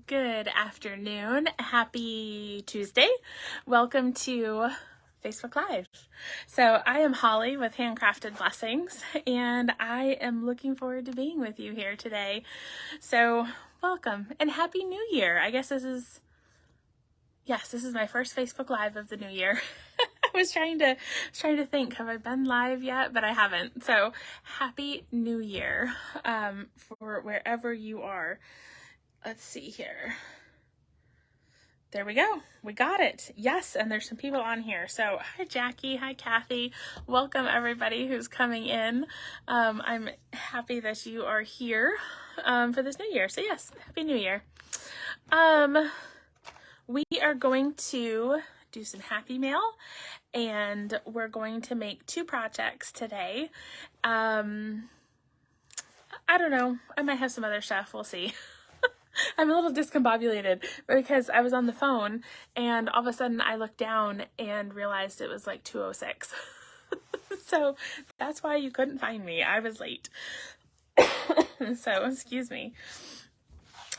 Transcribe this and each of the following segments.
Good afternoon. Happy Tuesday. Welcome to Facebook Live. So I am Holly with Handcrafted Blessings, and I am looking forward to being with you here today. So welcome and Happy New Year. I guess this is my first Facebook Live of the new year. I was trying to think, have I been live yet? But I haven't. So Happy New Year for wherever you are. Let's see here. There we go. We got it. Yes, and there's some people on here. So hi, Jackie. Hi, Kathy. Welcome, everybody who's coming in. I'm happy that you are here for this new year. So yes, Happy New Year. We are going to do some happy mail, and we're going to make two projects today. I don't know. I might have some other stuff. We'll see. I'm a little discombobulated because I was on the phone and all of a sudden I looked down and realized it was like 2:06. So that's why you couldn't find me. I was late. So excuse me.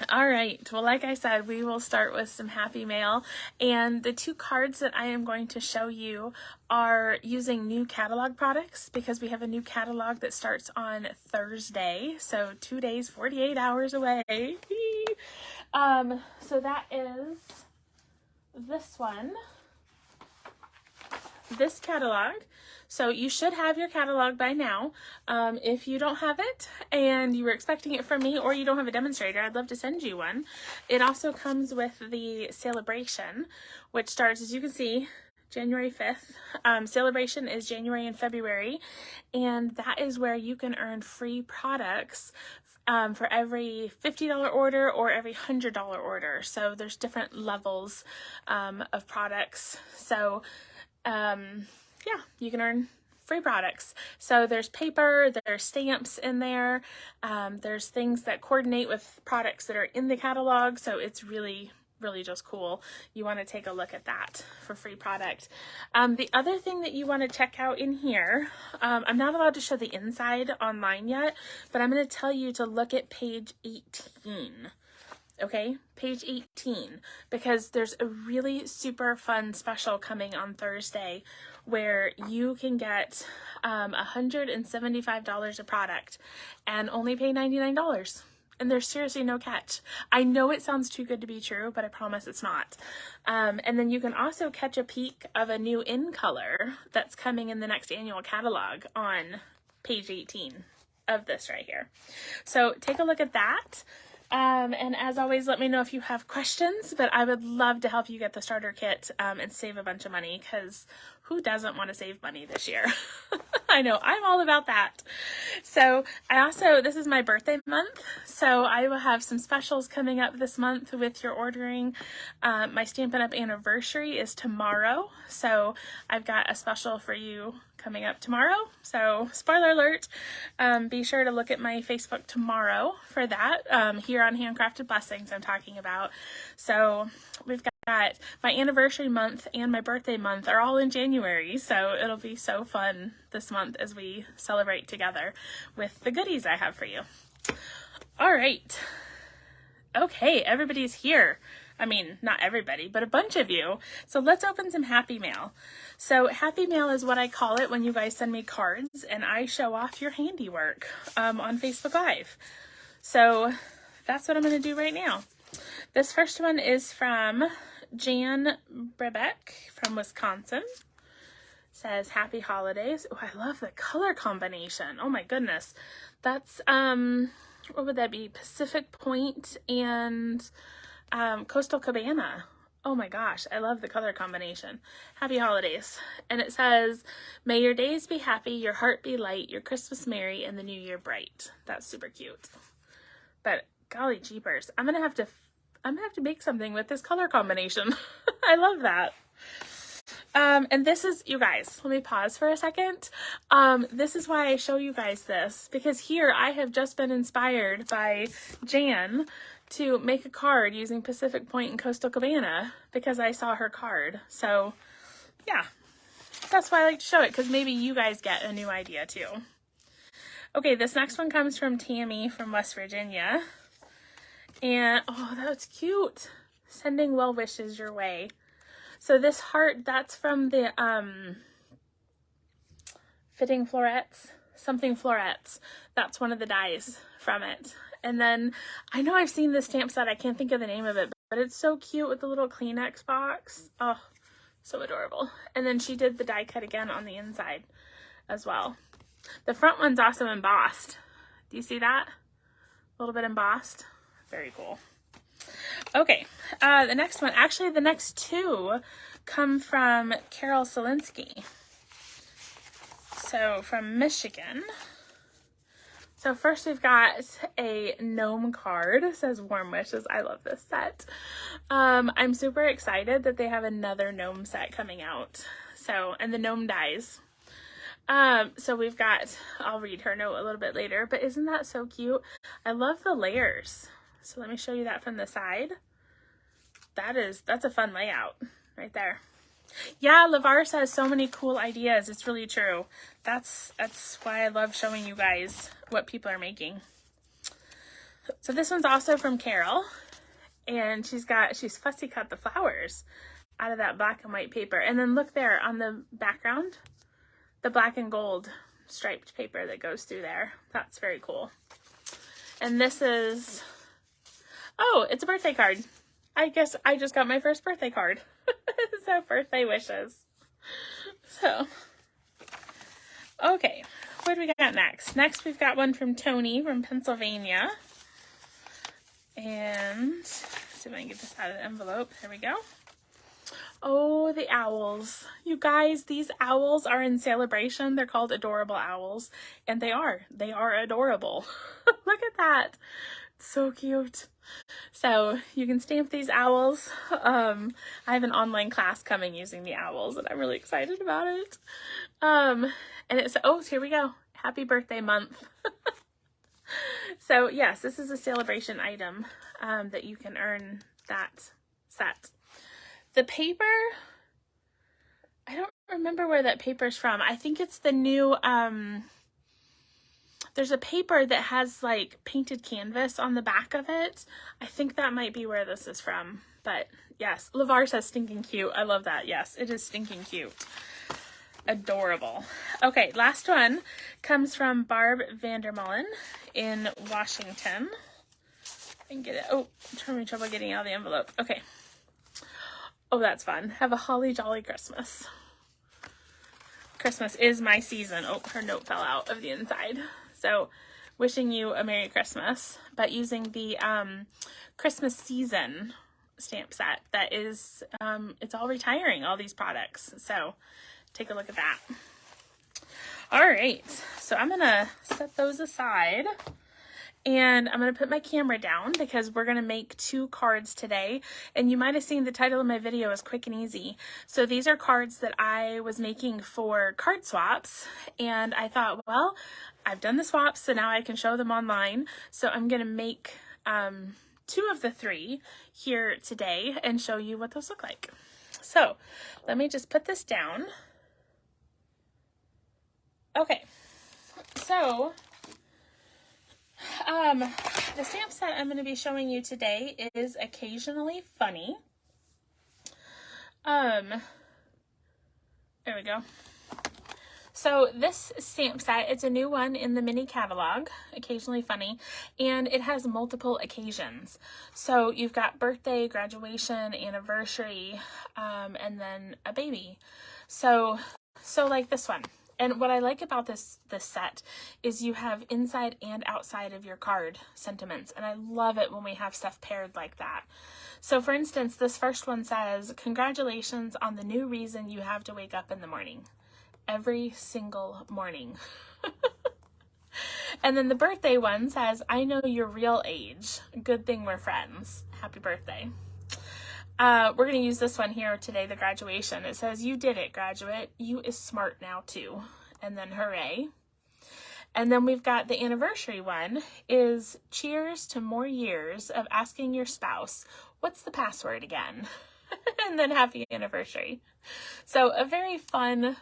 All right. Well, like I said, we will start with some happy mail, and the two cards that I am going to show you are using new catalog products because we have a new catalog that starts on Thursday. So 2 days, 48 hours away. So that is this one, this catalog. So you should have your catalog by now. If you don't have it and you were expecting it from me, or you don't have a demonstrator, I'd love to send you one. It also comes with the celebration, which starts, as you can see, January 5th. Celebration is January and February, and that is where you can earn free products for every $50 order or every $100 order. So there's different levels of products. So yeah, you can earn free products. So there's paper, there's stamps in there, there's things that coordinate with products that are in the catalog. So it's really just cool. You want to take a look at that for free product. The other thing that you want to check out in here, I'm not allowed to show the inside online yet, but I'm going to tell you to look at page 18. Okay, page 18, because there's a really super fun special coming on Thursday where you can get $175 a product and only pay $99. And there's seriously no catch. I know it sounds too good to be true, but I promise it's not. And then you can also catch a peek of a new in color that's coming in the next annual catalog on page 18 of this right here. So take a look at that. And as always, let me know if you have questions, but I would love to help you get the starter kit and save a bunch of money, because who doesn't want to save money this year? I know, I'm all about that. So this is my birthday month, so I will have some specials coming up this month with your ordering. My Stampin' Up! Anniversary is tomorrow, so I've got a special for you coming up tomorrow. So spoiler alert, be sure to look at my Facebook tomorrow for that. Here on Handcrafted Blessings I'm talking about. So we've got my anniversary month and my birthday month are all in January, so it'll be so fun this month as we celebrate together with the goodies I have for you. All right. Okay, everybody's here. I mean, not everybody, but a bunch of you. So let's open some happy mail. So happy mail is what I call it when you guys send me cards and I show off your handiwork on Facebook Live. So that's what I'm going to do right now. This first one is from Jan Brebeck from Wisconsin. It says, Happy Holidays. Oh, I love the color combination. Oh my goodness. That's, what would that be? Pacific Point and Coastal Cabana. Oh my gosh, I love the color combination. Happy holidays. And it says, may your days be happy, your heart be light, your Christmas merry, and the new year bright. That's super cute. But golly jeepers, I'm gonna have to make something with this color combination. I love that. And this is, you guys, let me pause for a second. This is why I show you guys this, because here I have just been inspired by Jan to make a card using Pacific Point and Coastal Cabana because I saw her card. So yeah, that's why I like to show it, because maybe you guys get a new idea too. Okay, this next one comes from Tammy from West Virginia. And, oh, that's cute. Sending well wishes your way. So this heart, that's from the Fitting Florets, something Florets. That's one of the dies from it. And then, I know I've seen this stamp set. I can't think of the name of it, but it's so cute with the little Kleenex box. Oh, so adorable. And then she did the die cut again on the inside as well. The front one's also embossed. Do you see that? A little bit embossed. Very cool. Okay, the next one, actually the next two come from Carol Selinsky. So from Michigan. So first we've got a gnome card. It says warm wishes. I love this set. I'm super excited that they have another gnome set coming out. So, and the gnome dies. So we've got, I'll read her note a little bit later, but isn't that so cute? I love the layers. So let me show you that from the side. That's a fun layout right there. Yeah, LeVar has so many cool ideas. It's really true. That's why I love showing you guys what people are making. So this one's also from Carol, and she's fussy cut the flowers out of that black and white paper. And then look there on the background, the black and gold striped paper that goes through there. That's very cool. And this is, oh, it's a birthday card. I guess I just got my first birthday card. So birthday wishes. So, okay, what do we got next? Next we've got one from Tony from Pennsylvania. And let's see if I can get this out of the envelope. There we go. Oh, the owls. You guys, these owls are in celebration. They're called adorable owls. And they are adorable. Look at that. It's so cute. So you can stamp these owls. I have an online class coming using the owls, and I'm really excited about it. And it's, oh, here we go. Happy birthday month. So yes, this is a celebration item that you can earn that set. The paper, I don't remember where that paper's from. I think it's the new, there's a paper that has like painted canvas on the back of it. I think that might be where this is from. But yes, LeVar says stinking cute. I love that. Yes, it is stinking cute. Adorable. Okay, last one comes from Barb Vandermullen in Washington. I can get it. Oh, I'm having trouble getting out of the envelope. Okay. Oh, that's fun. Have a holly jolly Christmas. Christmas is my season. Oh, her note fell out of the inside. So, wishing you a Merry Christmas, but using the Christmas season stamp set that is, it's all retiring, all these products. So, take a look at that. All right, so I'm going to set those aside. And I'm going to put my camera down because we're going to make 2 cards today. And you might have seen the title of my video is Quick and Easy. So these are cards that I was making for card swaps. And I thought, well, I've done the swaps, so now I can show them online. So I'm going to make 2 of the 3 here today and show you what those look like. So let me just put this down. Okay, so the stamp set I'm going to be showing you today is Occasionally Funny. There we go. So this stamp set, it's a new one in the mini catalog, Occasionally Funny, and it has multiple occasions. So you've got birthday, graduation, anniversary, and then a baby. So like this one. And what I like about this set is you have inside and outside of your card sentiments. And I love it when we have stuff paired like that. So for instance, this first one says, congratulations on the new reason you have to wake up in the morning. Every single morning. And then the birthday one says, I know your real age. Good thing we're friends. Happy birthday. We're going to use this one here today, the graduation. It says, you did it, graduate. You is smart now, too. And then hooray. And then we've got the anniversary one is cheers to more years of asking your spouse, what's the password again? And then happy anniversary. So a very fun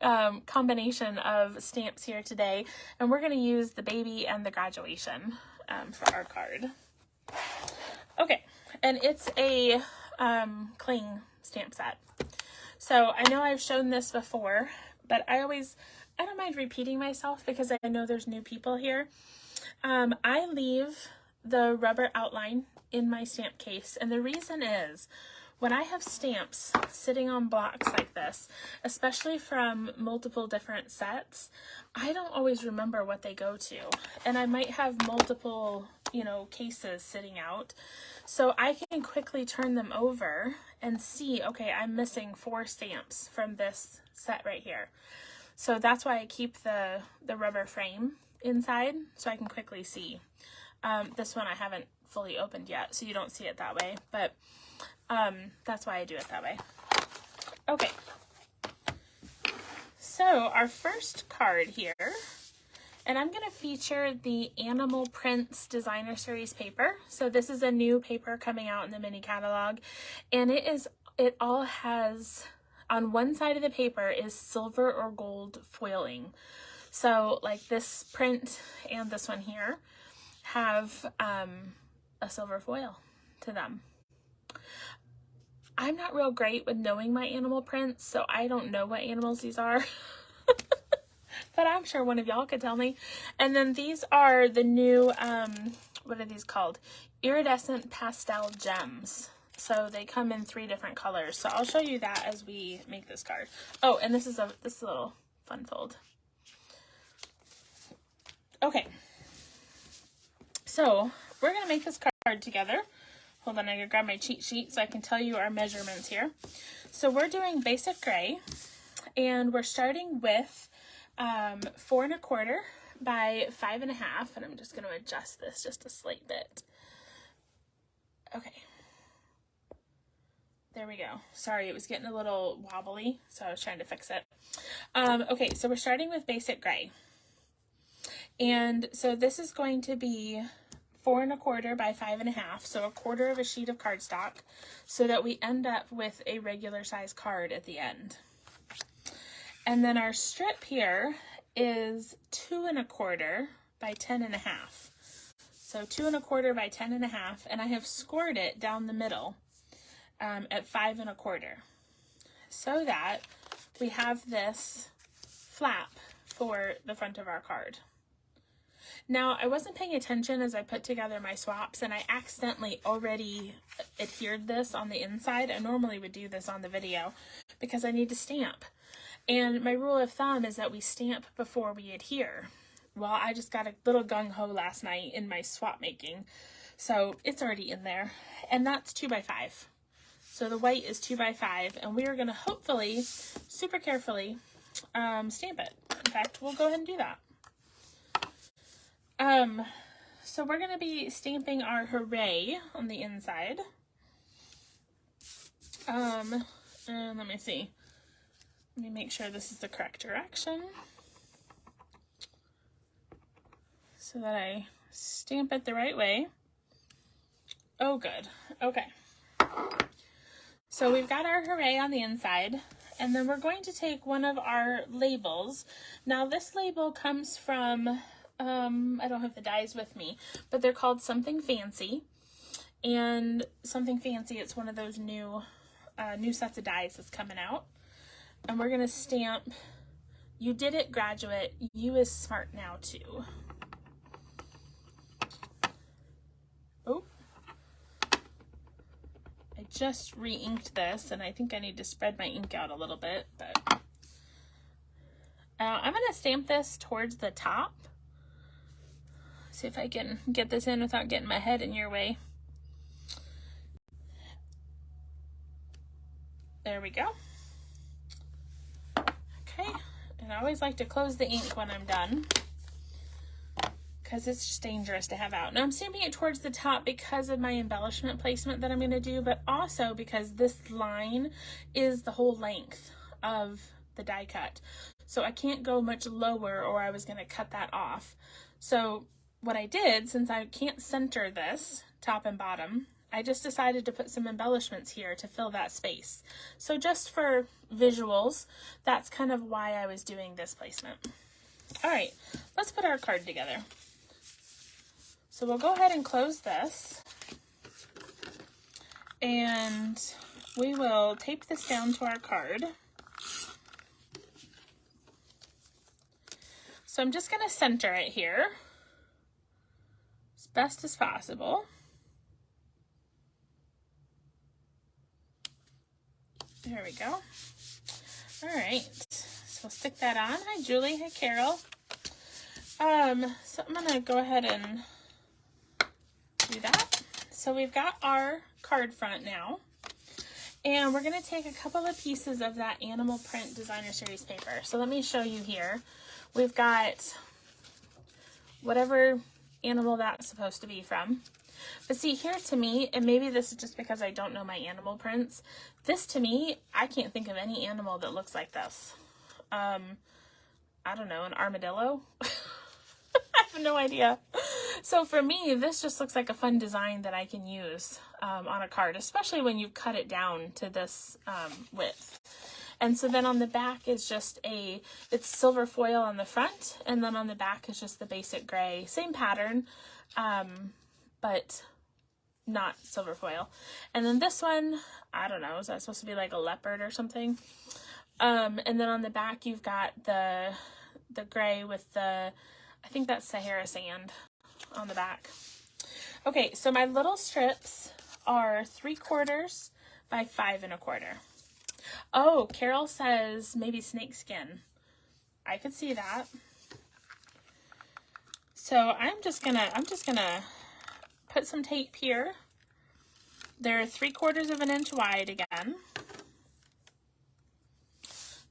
combination of stamps here today. And we're going to use the baby and the graduation for our card. Okay, and it's a cling stamp set. So I know I've shown this before, but I don't mind repeating myself because I know there's new people here. I leave the rubber outline in my stamp case, and the reason is when I have stamps sitting on blocks like this, especially from multiple different sets, I don't always remember what they go to, and I might have multiple, cases sitting out. So I can quickly turn them over and see, okay, I'm missing 4 stamps from this set right here. So that's why I keep the rubber frame inside, so I can quickly see. This one I haven't fully opened yet, so you don't see it that way, but that's why I do it that way. Okay, so our first card here, and I'm going to feature the Animal Prints Designer Series paper. So this is a new paper coming out in the mini catalog, and it all has, on one side of the paper is silver or gold foiling. So like this print and this one here have a silver foil to them. I'm not real great with knowing my animal prints, so I don't know what animals these are. But I'm sure one of y'all could tell me. And then these are the new, what are these called? Iridescent pastel gems. So they come in 3 different colors. So I'll show you that as we make this card. Oh, and this is a little fun fold. Okay. So we're going to make this card together. Hold on, I'm going to grab my cheat sheet so I can tell you our measurements here. So we're doing basic gray, and we're starting with 4 1/4 by 5 1/2, and I'm just going to adjust this just a slight bit. Okay. There we go. Sorry, it was getting a little wobbly, so I was trying to fix it. Okay, so we're starting with basic gray. And so this is going to be 4 1/4 by 5 1/2, so 1/4 of a sheet of cardstock, so that we end up with a regular size card at the end. And then our strip here is 2 1/4 by 10 1/2. So 2 1/4 by 10 1/2, and I have scored it down the middle at 5 1/4, so that we have this flap for the front of our card. Now, I wasn't paying attention as I put together my swaps, and I accidentally already adhered this on the inside. I normally would do this on the video because I need to stamp. And my rule of thumb is that we stamp before we adhere. Well, I just got a little gung-ho last night in my swap making, so it's already in there. And that's 2 by 5. So the white is 2 by 5, and we are going to hopefully, super carefully, stamp it. In fact, we'll go ahead and do that. So we're going to be stamping our hooray on the inside. And let me see. Let me make sure this is the correct direction, so that I stamp it the right way. Oh, good. Okay. So we've got our hooray on the inside, and then we're going to take one of our labels. Now this label comes from, I don't have the dies with me, but they're called Something Fancy. And Something Fancy, it's one of those new sets of dies that's coming out. And we're going to stamp, "You did it, graduate. You is smart now, too." Oh. I just re-inked this, and I think I need to spread my ink out a little bit. But I'm going to stamp this towards the top. See if I can get this in without getting my head in your way. There we go. Okay, and I always like to close the ink when I'm done, because it's just dangerous to have out. Now I'm stamping it towards the top because of my embellishment placement that I'm going to do, but also because this line is the whole length of the die cut. So I can't go much lower, or I was going to cut that off. So what I did, since I can't center this top and bottom, I just decided to put some embellishments here to fill that space. So just for visuals, that's kind of why I was doing this placement. All right, let's put our card together. So we'll go ahead and close this. And we will tape this down to our card. So I'm just going to center it here as best as possible. There we go. All right, so we'll stick that on. Hi, Julie. Hi, Carol. So I'm going to go ahead and do that. So we've got our card front now. And we're going to take a couple of pieces of that animal print designer series paper. So let me show you here. We've got whatever animal that's supposed to be from. But see, here to me, and maybe this is just because I don't know my animal prints, this to me, I can't think of any animal that looks like this. I don't know, an armadillo? I have no idea. So for me, this just looks like a fun design that I can use on a card, especially when you cut it down to this width. And so then on the back is just it's silver foil on the front, and then on the back is just the basic gray. Same pattern, but not silver foil. And then this one, I don't know, is that supposed to be like a leopard or something? And then on the back you've got the gray with the, I think that's Sahara sand on the back. Okay, so my little strips are 3/4 by 5 1/4. Oh, Carol says maybe snake skin. I could see that. So I'm just gonna put some tape here. They're 3/4 of an inch wide again.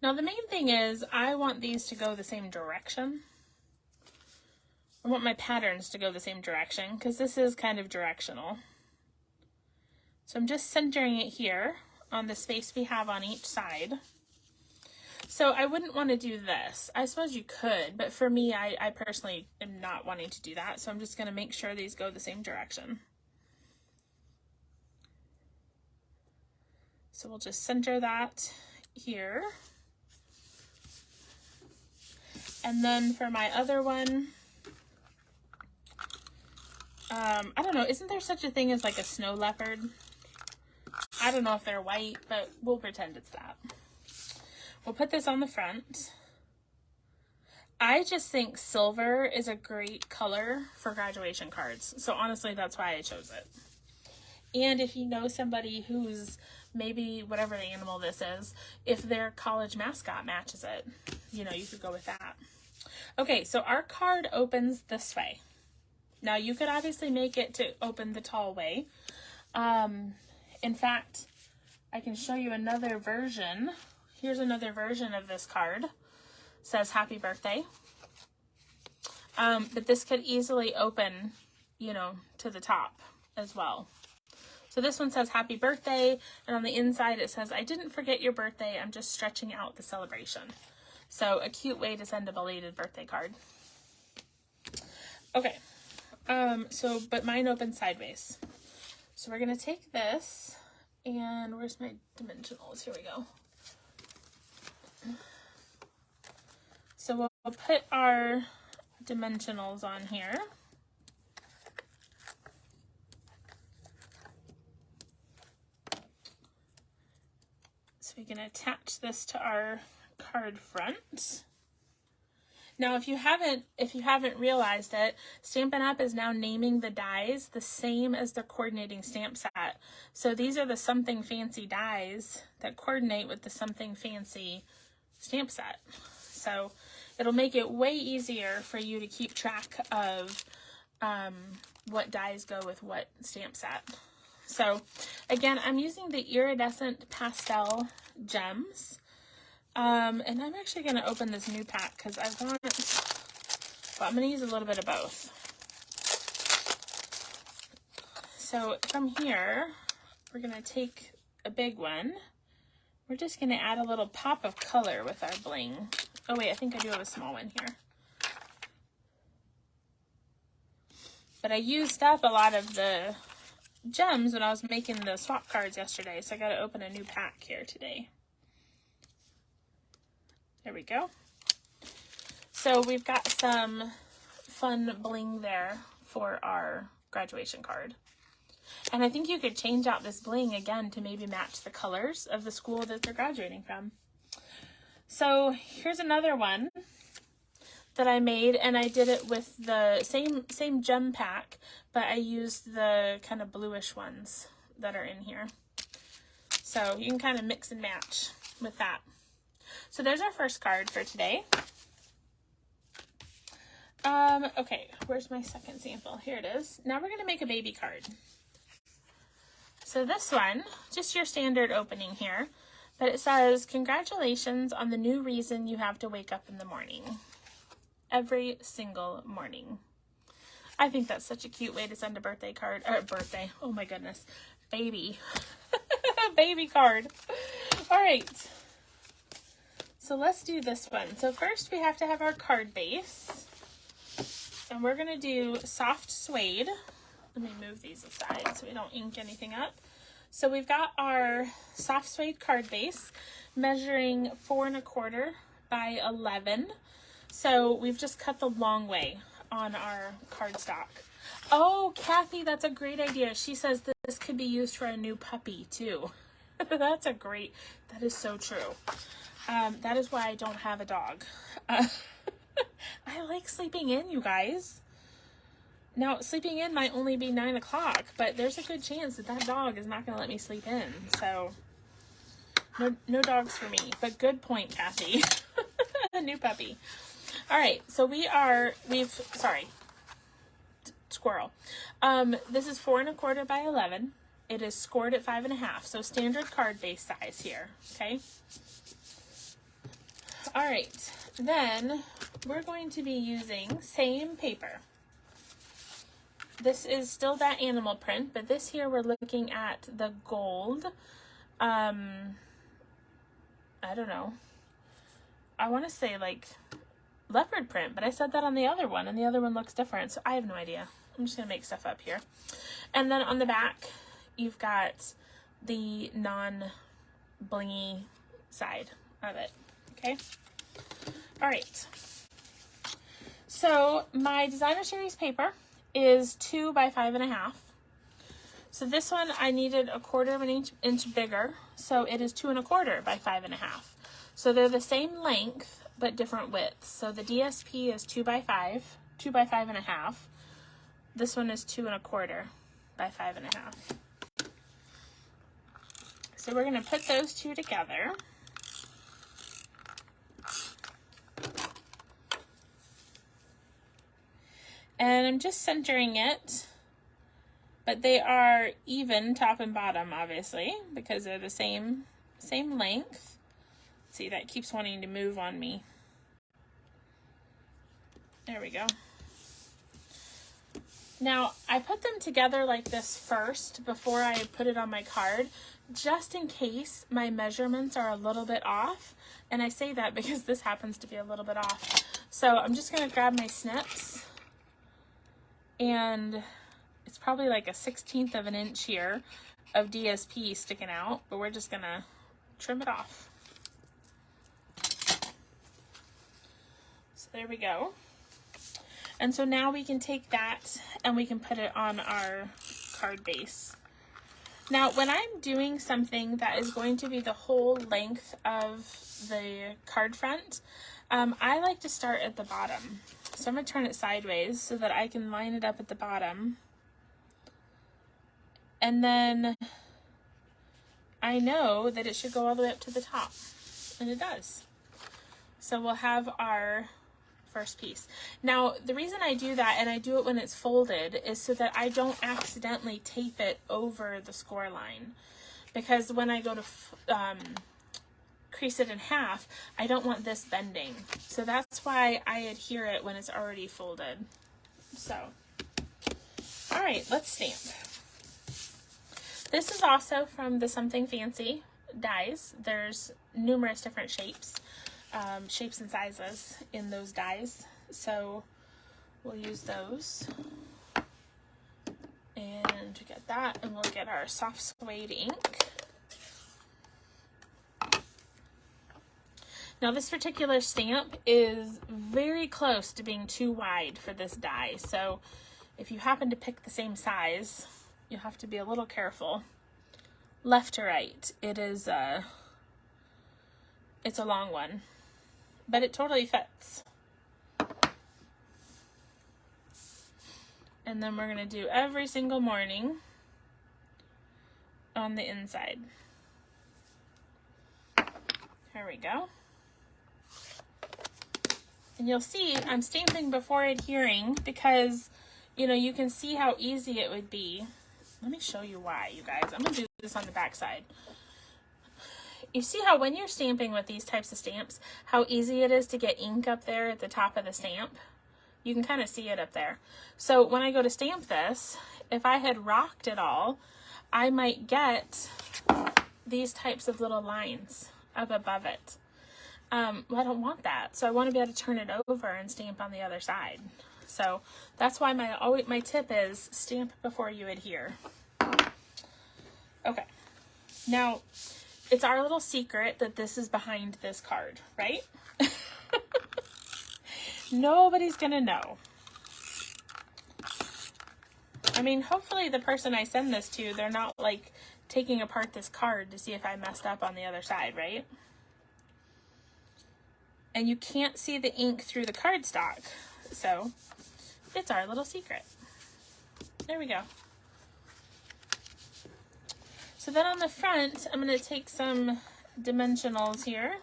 Now the main thing is I want these to go the same direction. I want my patterns to go the same direction because this is kind of directional. So I'm just centering it here on the space we have on each side. So I wouldn't want to do this. I suppose you could, but for me, I personally am not wanting to do that. So I'm just going to make sure these go the same direction. So we'll just center that here. And then for my other one, I don't know, isn't there such a thing as like a snow leopard? I don't know if they're white, but we'll pretend it's that. We'll put this on the front. I just think silver is a great color for graduation cards. So honestly, that's why I chose it. And if you know somebody who's maybe whatever the animal this is, if their college mascot matches it, you know, you could go with that. Okay, so our card opens this way. Now you could obviously make it to open the tall way. In fact, I can show you another version. Here's another version of this card. It says happy birthday. But this could easily open, you know, to the top as well. So this one says happy birthday, and on the inside it says, I didn't forget your birthday, I'm just stretching out the celebration. So a cute way to send a belated birthday card. Okay, but mine opens sideways. So we're gonna take this, and where's my dimensionals? Here we go. So we'll put our dimensionals on here. So we can attach this to our card front. Now, if you haven't realized it, Stampin' Up! Is now naming the dies the same as the coordinating stamp set. So these are the Something Fancy dies that coordinate with the Something Fancy stamp set. So it'll make it way easier for you to keep track of what dies go with what stamp set. So again, I'm using the iridescent pastel gems. And I'm actually going to open this new pack because I'm going to use a little bit of both. So from here, we're going to take a big one. We're just going to add a little pop of color with our bling. Oh wait, I think I do have a small one here. But I used up a lot of the gems when I was making the swap cards yesterday, so I got to open a new pack here today. There we go. So we've got some fun bling there for our graduation card. And I think you could change out this bling again to maybe match the colors of the school that they're graduating from. So here's another one that I made, and I did it with the same gem pack, but I used the kind of bluish ones that are in here. So you can kind of mix and match with that. So there's our first card for today. Okay, where's my second sample? Here it is. Now we're going to make a baby card. So this one, just your standard opening here, but it says, congratulations on the new reason you have to wake up in the morning. Every single morning. I think that's such a cute way to send a birthday card, or birthday, oh my goodness, baby. Baby card. All right. So let's do this one. So first we have to have our card base. And we're going to do soft suede. Let me move these aside so we don't ink anything up. So we've got our soft suede card base measuring 4 1/4 by 11. So we've just cut the long way on our cardstock. Oh, Kathy, that's a great idea. She says that this could be used for a new puppy too. That is so true. That is why I don't have a dog. I like sleeping in, you guys. Now, sleeping in might only be 9 o'clock, but there's a good chance that that dog is not going to let me sleep in. So, no dogs for me. But good point, Kathy. A new puppy. All right, so squirrel. This is 4 1/4 by 11. It is scored at 5 1/2, so standard card base size here, okay? All right, then we're going to be using same paper. This is still that animal print, but this here we're looking at the gold. I don't know. I want to say like leopard print, but I said that on the other one, and the other one looks different, so I have no idea. I'm just going to make stuff up here. And then on the back, you've got the non-blingy side of it, okay? All right. So my designer series paper is 2 by 5 1/2. So this one I needed 1/4 inch bigger, so it is 2 1/4 by 5 1/2. So they're the same length but different widths. So the DSP is 2 by 5 1/2. This one is 2 1/4 by 5 1/2. So we're going to put those two together. And I'm just centering it, but they are even top and bottom, obviously, because they're the same length. See, that keeps wanting to move on me. There we go. Now, I put them together like this first before I put it on my card, just in case my measurements are a little bit off. And I say that because this happens to be a little bit off. So I'm just going to grab my snips. And it's probably like a 1/16 of an inch here of DSP sticking out, but we're just gonna trim it off. So there we go. And so now we can take that and we can put it on our card base. Now, when I'm doing something that is going to be the whole length of the card front, I like to start at the bottom. So I'm going to turn it sideways so that I can line it up at the bottom. And then I know that it should go all the way up to the top. And it does. So we'll have our first piece. Now, the reason I do that, and I do it when it's folded, is so that I don't accidentally tape it over the score line. Because when I go to crease it in half, I don't want this bending. So that's why I adhere it when it's already folded. So, all right, let's stamp. This is also from the Something Fancy dies. There's numerous different shapes and sizes in those dies. So we'll use those. And to get that, and we'll get our soft suede ink. Now this particular stamp is very close to being too wide for this die, so if you happen to pick the same size, you have to be a little careful. Left to right, it's a long one, but it totally fits. And then we're going to do every single morning on the inside. Here we go. And you'll see I'm stamping before adhering because, you know, you can see how easy it would be. Let me show you why, you guys. I'm going to do this on the back side. You see how when you're stamping with these types of stamps, how easy it is to get ink up there at the top of the stamp? You can kind of see it up there. So when I go to stamp this, if I had rocked it all, I might get these types of little lines up above it. Well, I don't want that. So I want to be able to turn it over and stamp on the other side. So that's why my tip is stamp before you adhere. Okay. Now, it's our little secret that this is behind this card, right? Nobody's gonna know. I mean, hopefully the person I send this to, they're not like taking apart this card to see if I messed up on the other side, right? And you can't see the ink through the cardstock, so it's our little secret. There we go. So then on the front, I'm going to take some dimensionals here.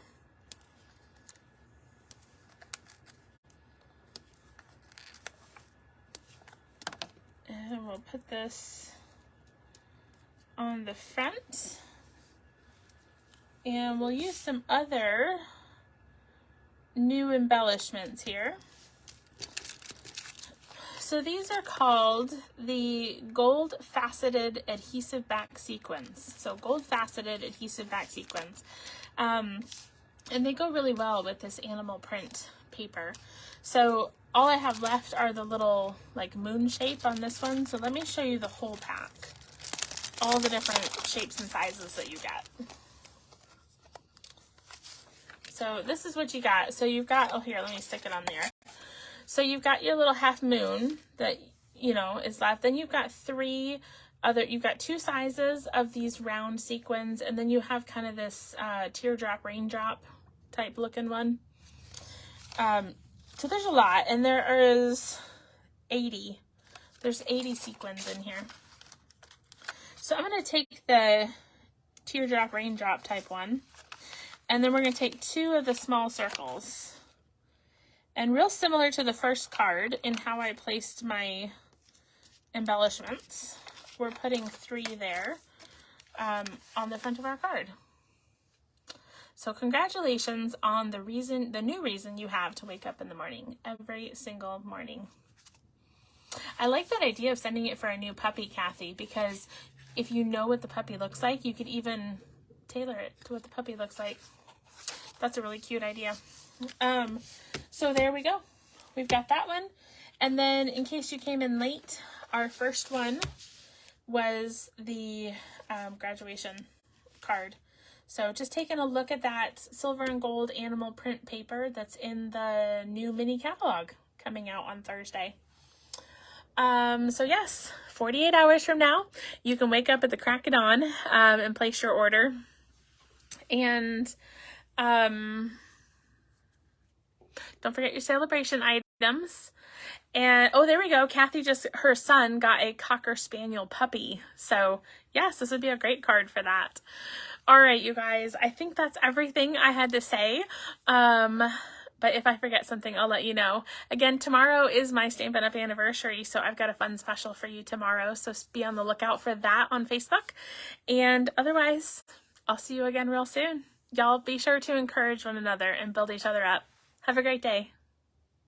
And we'll put this on the front. And we'll use some other new embellishments here. So these are called the gold faceted adhesive back sequins. So gold faceted adhesive back sequins. And they go really well with this animal print paper. So all I have left are the little like moon shape on this one. So let me show you the whole pack. All the different shapes and sizes that you get. So this is what you got. So you've got, oh here, let me stick it on there. So you've got your little half moon that, you know, is left. Then you've got you've got two sizes of these round sequins, and then you have kind of this teardrop, raindrop type looking one. So there's a lot, and there's 80 sequins in here. So I'm going to take the teardrop, raindrop type one, and then we're going to take two of the small circles. And real similar to the first card in how I placed my embellishments, we're putting 3 there on the front of our card. So congratulations on the new reason you have to wake up in the morning, every single morning. I like that idea of sending it for a new puppy, Kathy, because if you know what the puppy looks like, you could even tailor it to what the puppy looks like. That's a really cute idea. So there we go. We've got that one. And then in case you came in late, our first one was the graduation card. So just taking a look at that silver and gold animal print paper that's in the new mini catalog coming out on Thursday. So yes, 48 hours from now, you can wake up at the crack of dawn and place your order. And don't forget your celebration items. And, oh, there we go. Kathy her son got a Cocker Spaniel puppy. So, yes, this would be a great card for that. All right, you guys, I think that's everything I had to say. But if I forget something, I'll let you know. Again, tomorrow is my Stampin' Up! Anniversary, so I've got a fun special for you tomorrow. So be on the lookout for that on Facebook. And otherwise, I'll see you again real soon. Y'all be sure to encourage one another and build each other up. Have a great day.